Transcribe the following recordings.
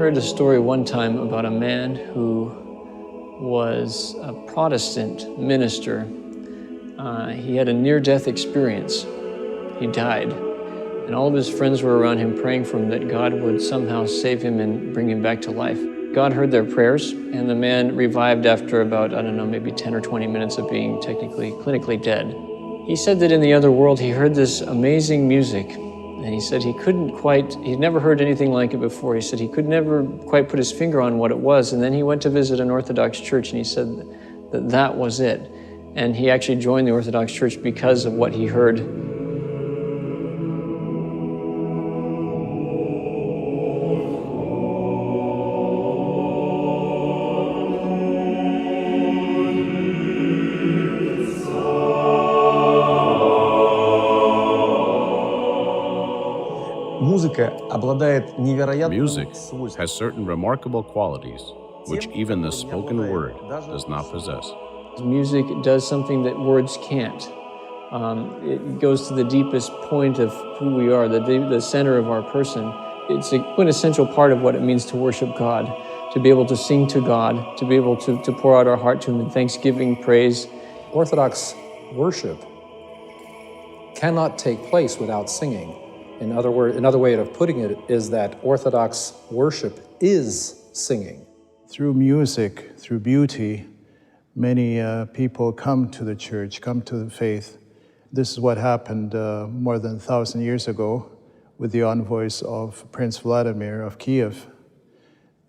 heard a story one time about a man who was a Protestant minister. He had a near-death experience. He died. And all of his friends were around him praying for him that God would somehow save him and bring him back to life. God heard their prayers, and the man revived after about, I don't know, maybe 10 or 20 minutes of being clinically dead. He said that in the other world he heard this amazing music, and he said he'd never heard anything like it before. He said he could never quite put his finger on what it was, and then he went to visit an Orthodox church, and he said that that was it. And he actually joined the Orthodox Church because of what he heard. Music has certain remarkable qualities which even the spoken word does not possess. Music does something that words can't. It goes to the deepest point of who we are, the center of our person. It's a quintessential part of what it means to worship God, to be able to sing to God, to be able to pour out our heart to Him in thanksgiving, praise. Orthodox worship cannot take place without singing. Another way of putting it is that Orthodox worship is singing. Through music, through beauty, many people come to the church, come to the faith. This is what happened more than 1,000 years ago with the envoys of Prince Vladimir of Kiev.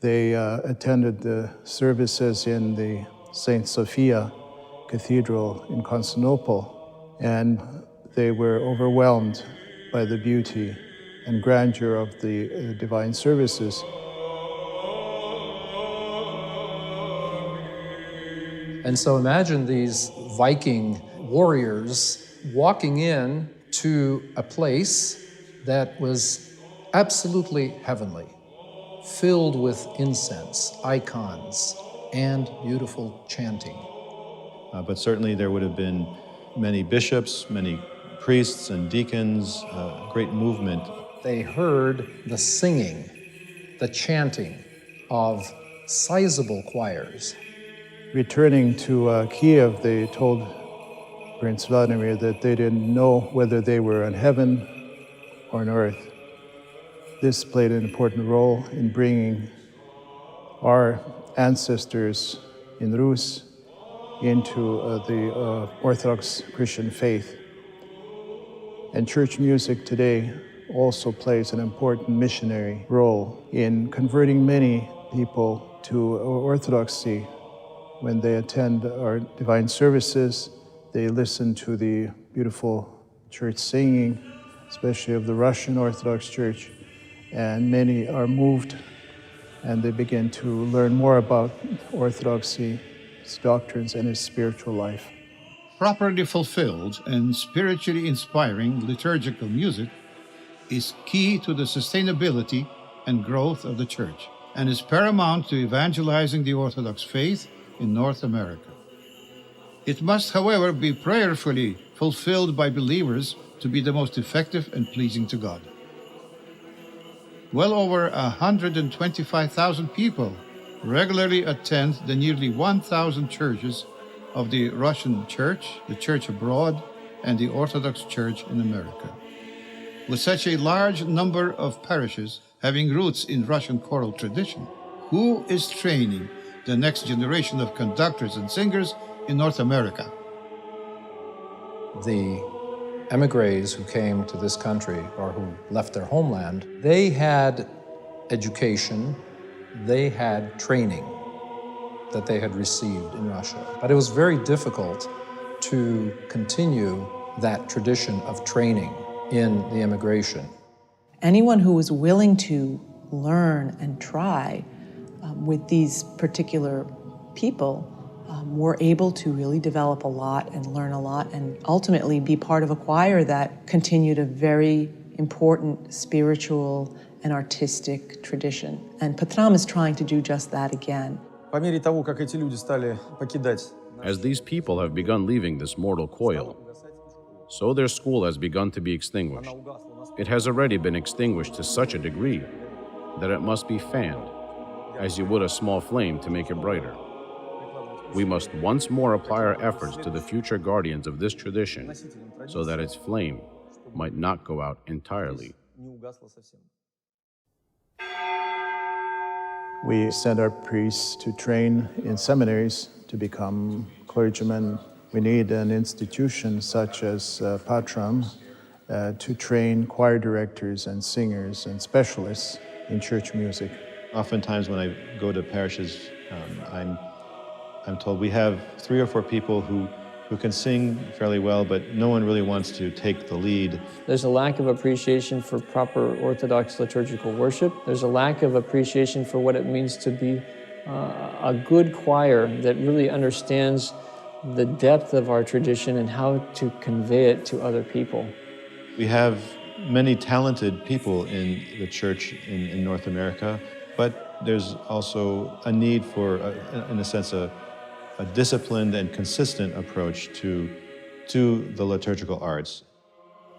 They attended the services in the St. Sophia Cathedral in Constantinople, and they were overwhelmed by the beauty and grandeur of the divine services. And so imagine these Viking warriors walking in to a place that was absolutely heavenly, filled with incense, icons, and beautiful chanting. But certainly there would have been many bishops, many priests and deacons, a great movement. They heard the singing, the chanting of sizable choirs. Returning to Kiev, they told Prince Vladimir that they didn't know whether they were in heaven or on earth. This played an important role in bringing our ancestors in Rus into the Orthodox Christian faith. And church music today also plays an important missionary role in converting many people to Orthodoxy. When they attend our divine services, they listen to the beautiful church singing, especially of the Russian Orthodox Church, and many are moved and they begin to learn more about Orthodoxy, its doctrines, and its spiritual life. Properly fulfilled and spiritually inspiring liturgical music is key to the sustainability and growth of the Church, and is paramount to evangelizing the Orthodox faith in North America. It must, however, be prayerfully fulfilled by believers to be the most effective and pleasing to God. Well over 125,000 people regularly attend the nearly 1,000 churches of the Russian Church, the Church abroad, and the Orthodox Church in America. With such a large number of parishes having roots in Russian choral tradition, who is training the next generation of conductors and singers in North America? The emigres who came to this country or who left their homeland, they had education, they had training that they had received in Russia. But it was very difficult to continue that tradition of training in the emigration. Anyone who was willing to learn and try with these particular people were able to really develop a lot and learn a lot and ultimately be part of a choir that continued a very important spiritual and artistic tradition. And PaTRAM is trying to do just that again. As these people have begun leaving this mortal coil, so their school has begun to be extinguished. It has already been extinguished to such a degree that it must be fanned as you would a small flame to make it brighter. We must once more apply our efforts to the future guardians of this tradition so that its flame might not go out entirely. We send our priests to train in seminaries to become clergymen. We need an institution such as PaTRAM to train choir directors and singers and specialists in church music. Oftentimes when I go to parishes, I'm told we have 3 or 4 people who can sing fairly well, but no one really wants to take the lead. There's a lack of appreciation for proper Orthodox liturgical worship. There's a lack of appreciation for what it means to be a good choir that really understands the depth of our tradition and how to convey it to other people. We have many talented people in the church in North America, but there's also a need for, in a sense, a disciplined and consistent approach to the liturgical arts.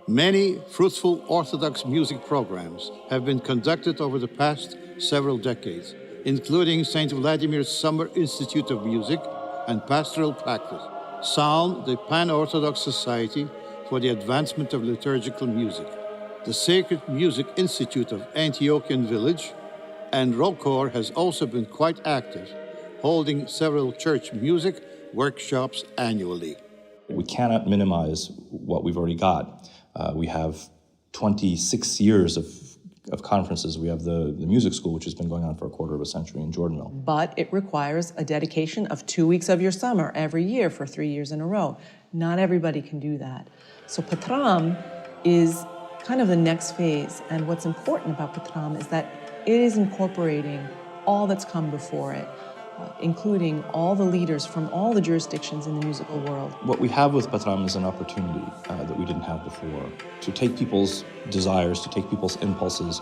Many fruitful Orthodox music programs have been conducted over the past several decades, including St. Vladimir's Summer Institute of Music and Pastoral Practice, Psalm, the Pan-Orthodox Society for the Advancement of Liturgical Music, the Sacred Music Institute of Antiochian Village, and ROCOR has also been quite active, holding several church music workshops annually. We cannot minimize what we've already got. We have 26 years of conferences. We have the music school, which has been going on for a quarter of a century in Jordanville. But it requires a dedication of 2 weeks of your summer every year for 3 years in a row. Not everybody can do that. So PaTRAM is kind of the next phase. And what's important about PaTRAM is that it is incorporating all that's come before it, including all the leaders from all the jurisdictions in the musical world. What we have with PaTRAM is an opportunity that we didn't have before, to take people's desires, to take people's impulses,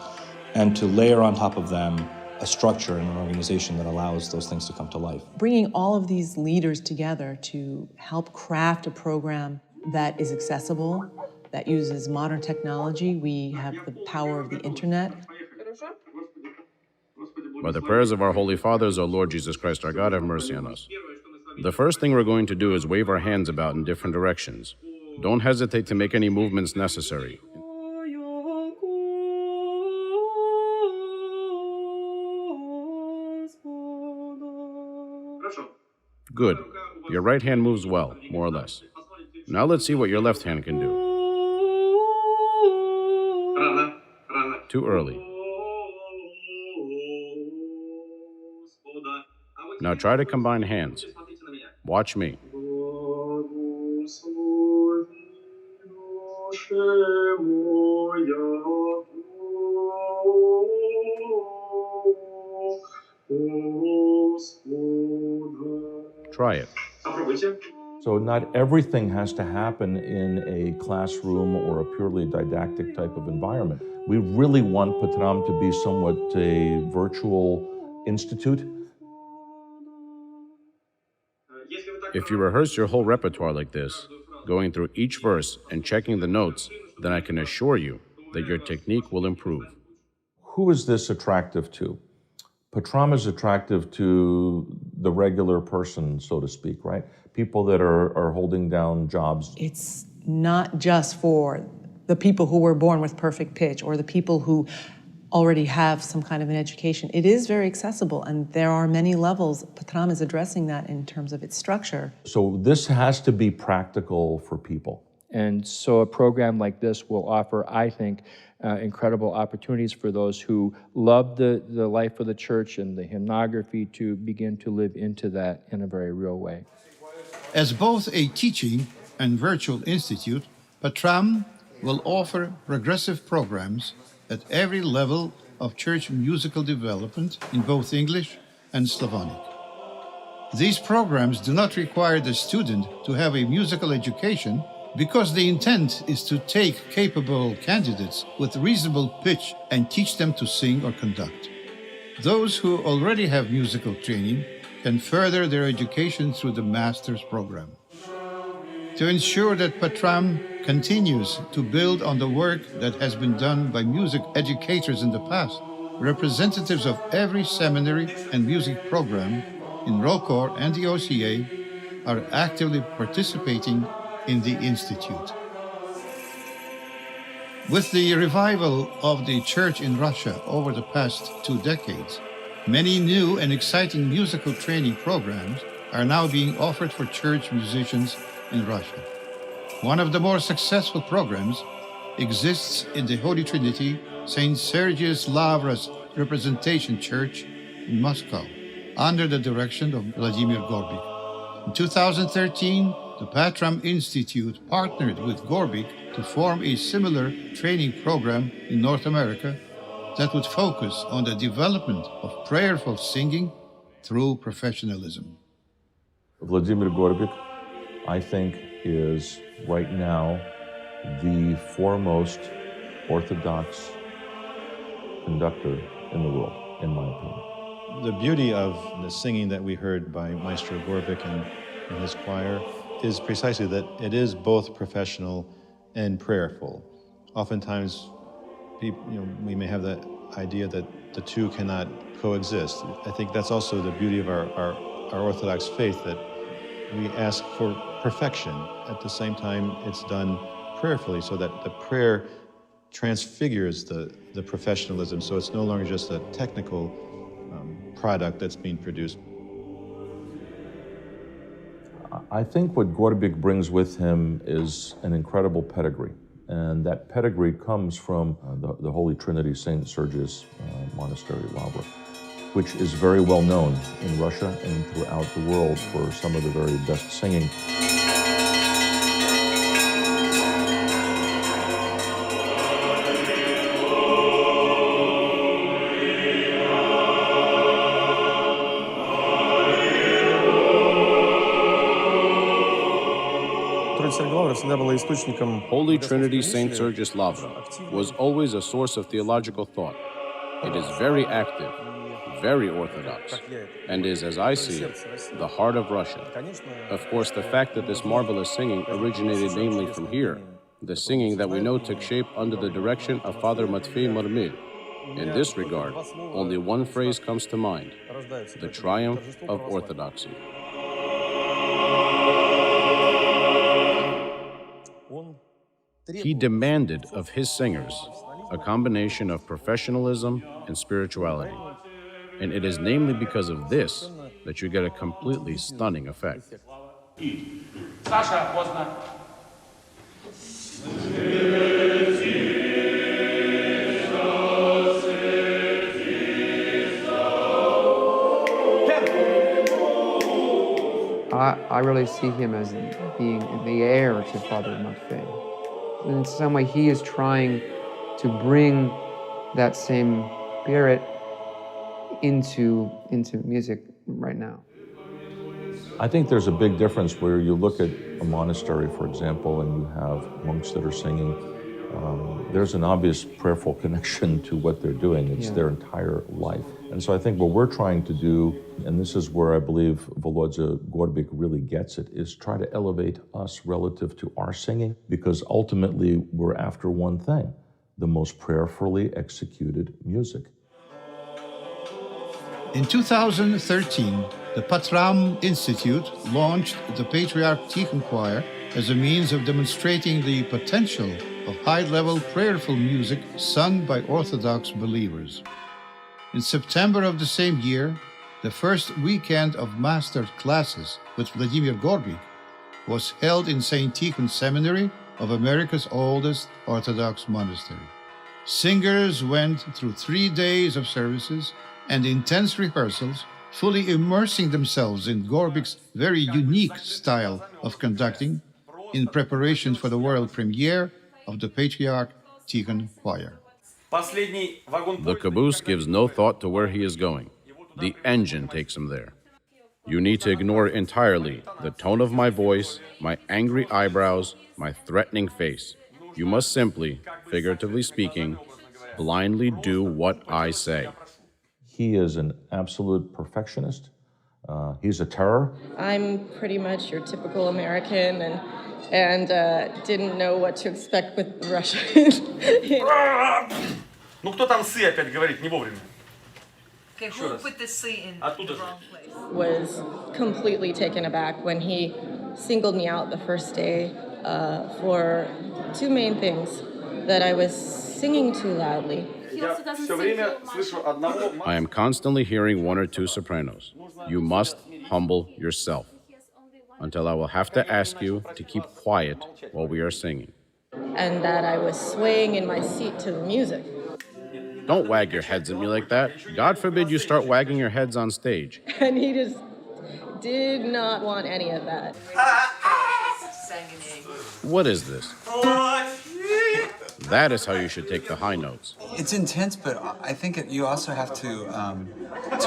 and to layer on top of them a structure and an organization that allows those things to come to life. Bringing all of these leaders together to help craft a program that is accessible, that uses modern technology. We have the power of the internet. By the prayers of our Holy Fathers, O Lord Jesus Christ, our God, have mercy on us. The first thing we're going to do is wave our hands about in different directions. Don't hesitate to make any movements necessary. Good. Your right hand moves well, more or less. Now let's see what your left hand can do. Too early. Now try to combine hands. Watch me. Try it. So not everything has to happen in a classroom or a purely didactic type of environment. We really want PaTRAM to be somewhat a virtual institute. If you rehearse your whole repertoire like this, going through each verse and checking the notes, then I can assure you that your technique will improve. Who is this attractive to? PaTRAM is attractive to the regular person, so to speak, right? People that are holding down jobs. It's not just for the people who were born with perfect pitch or the people who already have some kind of an education. It is very accessible, and there are many levels. PaTRAM is addressing that in terms of its structure. So this has to be practical for people. And so a program like this will offer, I think, incredible opportunities for those who love the life of the church and the hymnography to begin to live into that in a very real way. As both a teaching and virtual institute, PaTRAM will offer progressive programs at every level of church musical development in both English and Slavonic. These programs do not require the student to have a musical education because the intent is to take capable candidates with reasonable pitch and teach them to sing or conduct. Those who already have musical training can further their education through the master's program. To ensure that PaTRAM continues to build on the work that has been done by music educators in the past, representatives of every seminary and music program in roll call and the OCA are actively participating in the Institute. With the revival of the church in Russia over the past 2 decades, many new and exciting musical training programs are now being offered for church musicians in Russia. One of the more successful programs exists in the Holy Trinity St. Sergius Lavras Representation Church in Moscow, under the direction of Vladimir Gorbik. In 2013, the PaTRAM Institute partnered with Gorbik to form a similar training program in North America that would focus on the development of prayerful singing through professionalism. Vladimir Gorbik, I think, is right now the foremost Orthodox conductor in the world, in my opinion. The beauty of the singing that we heard by Maestro Gorbik and his choir is precisely that it is both professional and prayerful. Oftentimes, we may have the idea that the two cannot coexist. I think that's also the beauty of our Orthodox faith, that we ask for perfection. At the same time, it's done prayerfully, so that the prayer transfigures the professionalism, so it's no longer just a technical product that's being produced. I think what Gorbik brings with him is an incredible pedigree, and that pedigree comes from the Holy Trinity St. Sergius Monastery, Lavra, which is very well known in Russia and throughout the world for some of the very best singing. Holy Trinity St. Sergius Lavra was always a source of theological thought. It is very active, very Orthodox, and is, as I see it, the heart of Russia. Of course, the fact that this marvelous singing originated mainly from here, the singing that we know took shape under the direction of Father Matvey Marmil. In this regard, only one phrase comes to mind: the triumph of Orthodoxy. He demanded of his singers a combination of professionalism and spirituality. And it is namely because of this that you get a completely stunning effect. I really see him as being the heir to Father Matvey. In some way, he is trying to bring that same spirit into music right now. I think there's a big difference where you look at a monastery, for example, and you have monks that are singing. There's an obvious prayerful connection to what they're doing. It's their entire life. And so I think what we're trying to do, and this is where I believe Volodya Gorbik really gets it, is try to elevate us relative to our singing, because ultimately we're after one thing: the most prayerfully executed music. In 2013, the PaTRAM Institute launched the Patriarch Tikhon Choir as a means of demonstrating the potential of high-level prayerful music sung by Orthodox believers. In September of the same year, the first weekend of master classes with Vladimir Gorbik was held in St. Tikhon Seminary of America's oldest Orthodox monastery. Singers went through 3 days of services and intense rehearsals, fully immersing themselves in Gorbik's very unique style of conducting in preparation for the world premiere of the Patriarch Tikhon Choir. The caboose gives no thought to where he is going. The engine takes him there. You need to ignore entirely the tone of my voice, my angry eyebrows, my threatening face. You must simply, figuratively speaking, blindly do what I say. He is an absolute perfectionist. He's a terror. I'm pretty much your typical American and didn't know what to expect with Russia. Ну кто там сы опять говорит не вовремя? Okay, who put the C in Оттуда the же. wrong place? Was completely taken aback when he singled me out the first day for two main things: that I was singing too loudly. Я все время слышу одного. I am constantly hearing one or two sopranos. You must humble yourself. Until I will have to ask you to keep quiet while we are singing. And that I was swaying in my seat to the music. Don't wag your heads at me like that. God forbid you start wagging your heads on stage. And he just did not want any of that. What is this? That is how you should take the high notes. It's intense, but I think you also have to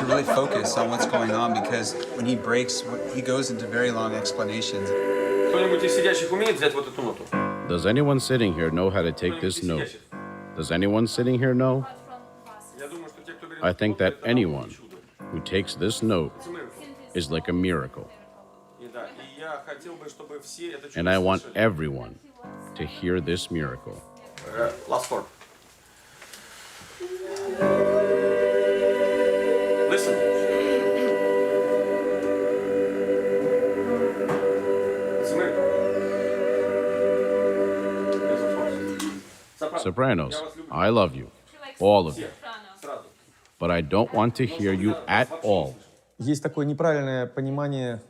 really focus on what's going on, because when he breaks, he goes into very long explanations. Кто-нибудь из сидящих умеет взять вот эту ноту? Does anyone sitting here know how to take this note? Does anyone sitting here know? I think that anyone who takes this note is like a miracle. And I want everyone to hear this miracle. Last chord. Listen. Sopranos, I love you, all of you. But I don't want to hear you at all. Есть такое неправильное понимание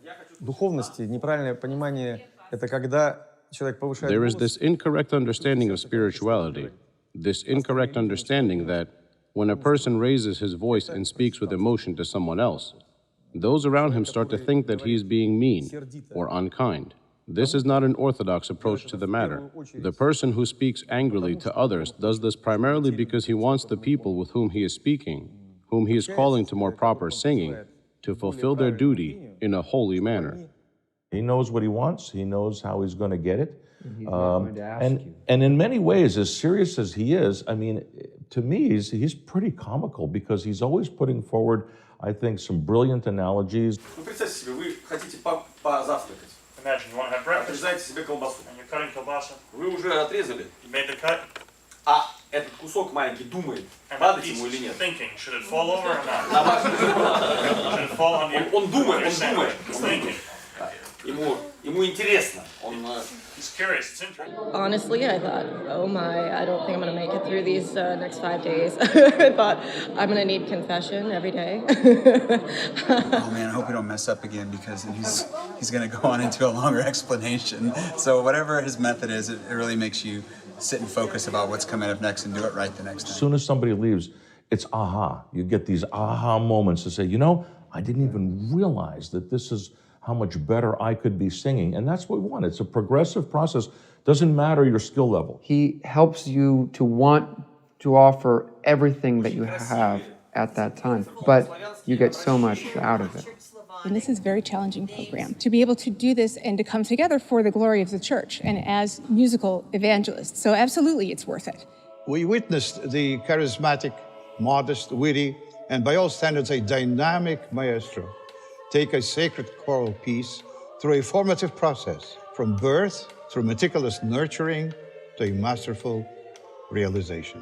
духовности, неправильное понимание — это когда человек повышает There is голос. this incorrect understanding of spirituality, this incorrect understanding that when a person raises his voice and speaks with emotion to someone else, those around him start to think that he is being mean or unkind. This is not an orthodox approach to the matter. The person who speaks angrily to others does this primarily because he wants the people with whom he is speaking, whom he is calling to more proper singing, to fulfill their duty in a holy manner. He knows what he wants. He knows how he's going to get it. He's not going to ask you. And in many ways, as serious as he is, I mean, to me, he's pretty comical because he's always putting forward, I think, some brilliant analogies. Ну представьте себе, вы хотите позавтракать. Imagine you want to have breakfast. Отрезаете себе колбасу. And you're cutting kielbasa. Вы уже отрезали. You made the cut. А этот кусок маленький думает, And падать he's ему или нет. thinking, should it fall over or not? На ваш Should it fall on you? Он думает, Your он думает. sandwich. He's thinking. Ему интересно. Он He's curious. It's interesting. Honestly, I thought, oh my, I don't think I'm going to make it through these next 5 days. I thought, I'm going to need confession every day. Oh man, I hope we don't mess up again, because then he's going to go on into a longer explanation. So whatever his method is, it really makes you sit and focus about what's coming up next and do it right the next time. As soon as somebody leaves, it's aha. You get these aha moments to say, you know, I didn't even realize that this is how much better I could be singing. And that's what we want. It's a progressive process. Doesn't matter your skill level. He helps you to want to offer everything that you have at that time, but you get so much out of it. And this is a very challenging program, to be able to do this and to come together for the glory of the church and as musical evangelists. So absolutely, it's worth it. We witnessed the charismatic, modest, witty, and by all standards, a dynamic maestro take a sacred choral piece through a formative process, from birth through meticulous nurturing to a masterful realization.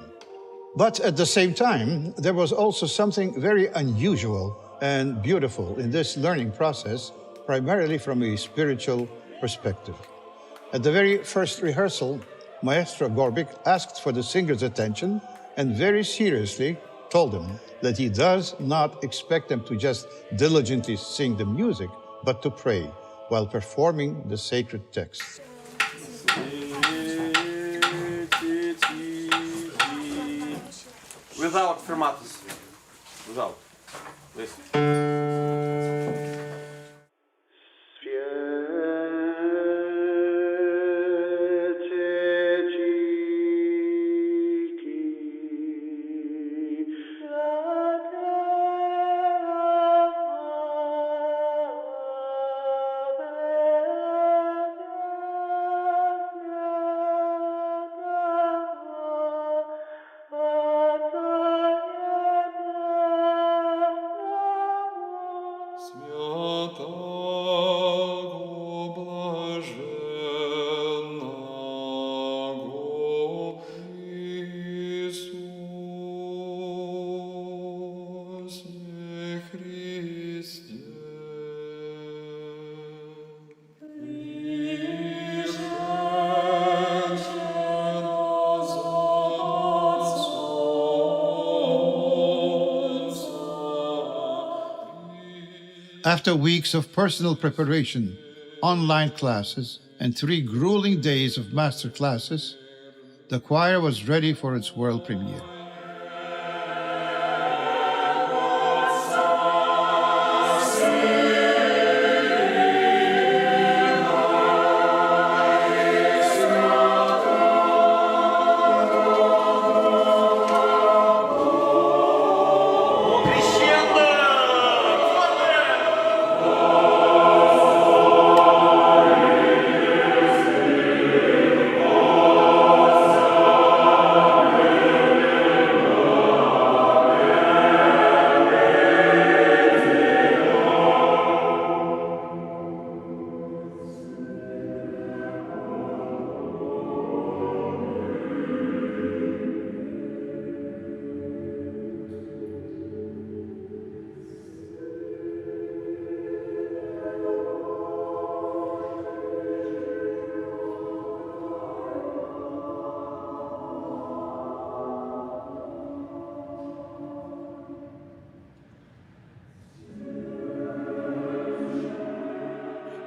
But at the same time, there was also something very unusual and beautiful in this learning process, primarily from a spiritual perspective. At the very first rehearsal, Maestro Gorbik asked for the singer's attention and very seriously told them that he does not expect them to just diligently sing the music, but to pray while performing the sacred text. Without fermatus. Without. Listen. After weeks of personal preparation, online classes, and 3 grueling days of master classes, the choir was ready for its world premiere.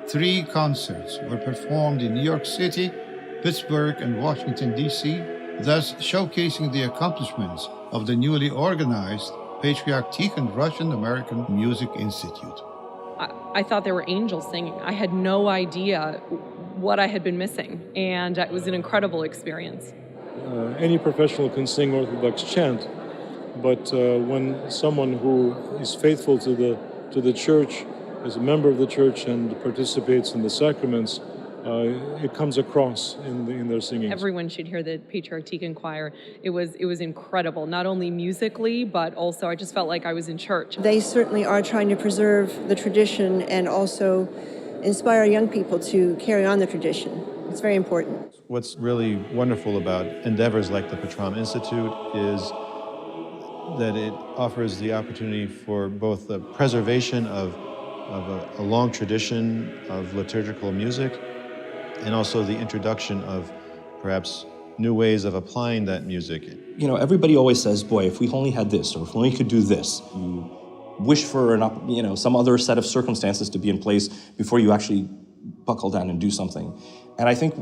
Three concerts were performed in New York City, Pittsburgh, and Washington, D.C., thus showcasing the accomplishments of the newly organized Patriarch Tikhon Russian-American Music Institute. I thought there were angels singing. I had no idea what I had been missing, and it was an incredible experience. Any professional can sing Orthodox chant, but when someone who is faithful to the church, is a member of the church and participates in the sacraments, it comes across in their singing. Everyone should hear the Patriarch Tikhon choir. It was incredible, not only musically, but also I just felt like I was in church. They certainly are trying to preserve the tradition and also inspire young people to carry on the tradition. It's very important. What's really wonderful about endeavors like the PaTRAM Institute is that it offers the opportunity for both the preservation of a long tradition of liturgical music, and also the introduction of perhaps new ways of applying that music. You know, everybody always says, boy, if we only had this, or if we only could do this. You wish for some other set of circumstances to be in place before you actually buckle down and do something. And I think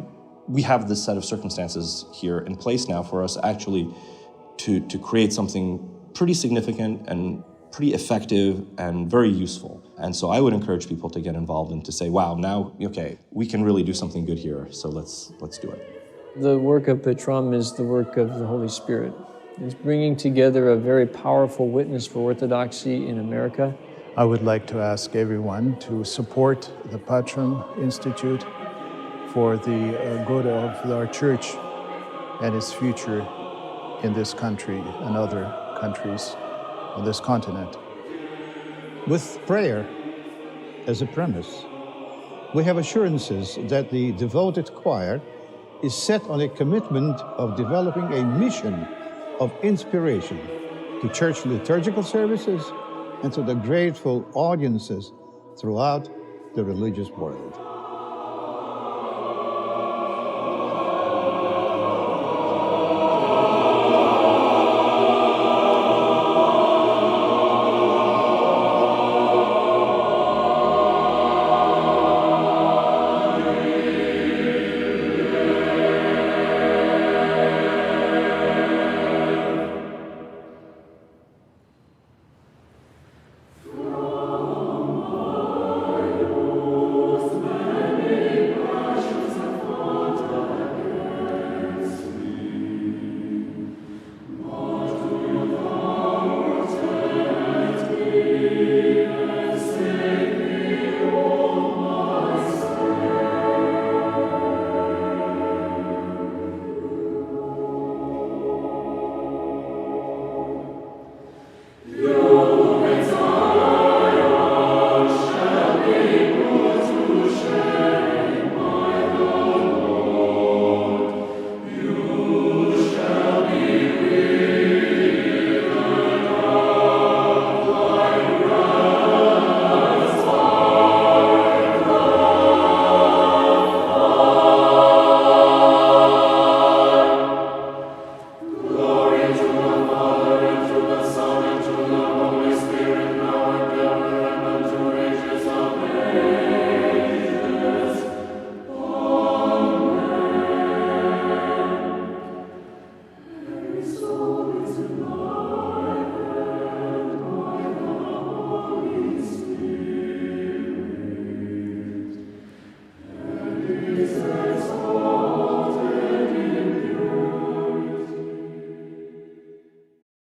we have this set of circumstances here in place now for us actually to create something pretty significant and pretty effective and very useful. And so I would encourage people to get involved and to say, wow, now, okay, we can really do something good here, so let's do it. The work of PaTRAM is the work of the Holy Spirit. It's bringing together a very powerful witness for Orthodoxy in America. I would like to ask everyone to support the PaTRAM Institute for the good of our church and its future in this country and other countries on this continent. With prayer as a premise, we have assurances that the devoted choir is set on a commitment of developing a mission of inspiration to church liturgical services and to the grateful audiences throughout the religious world.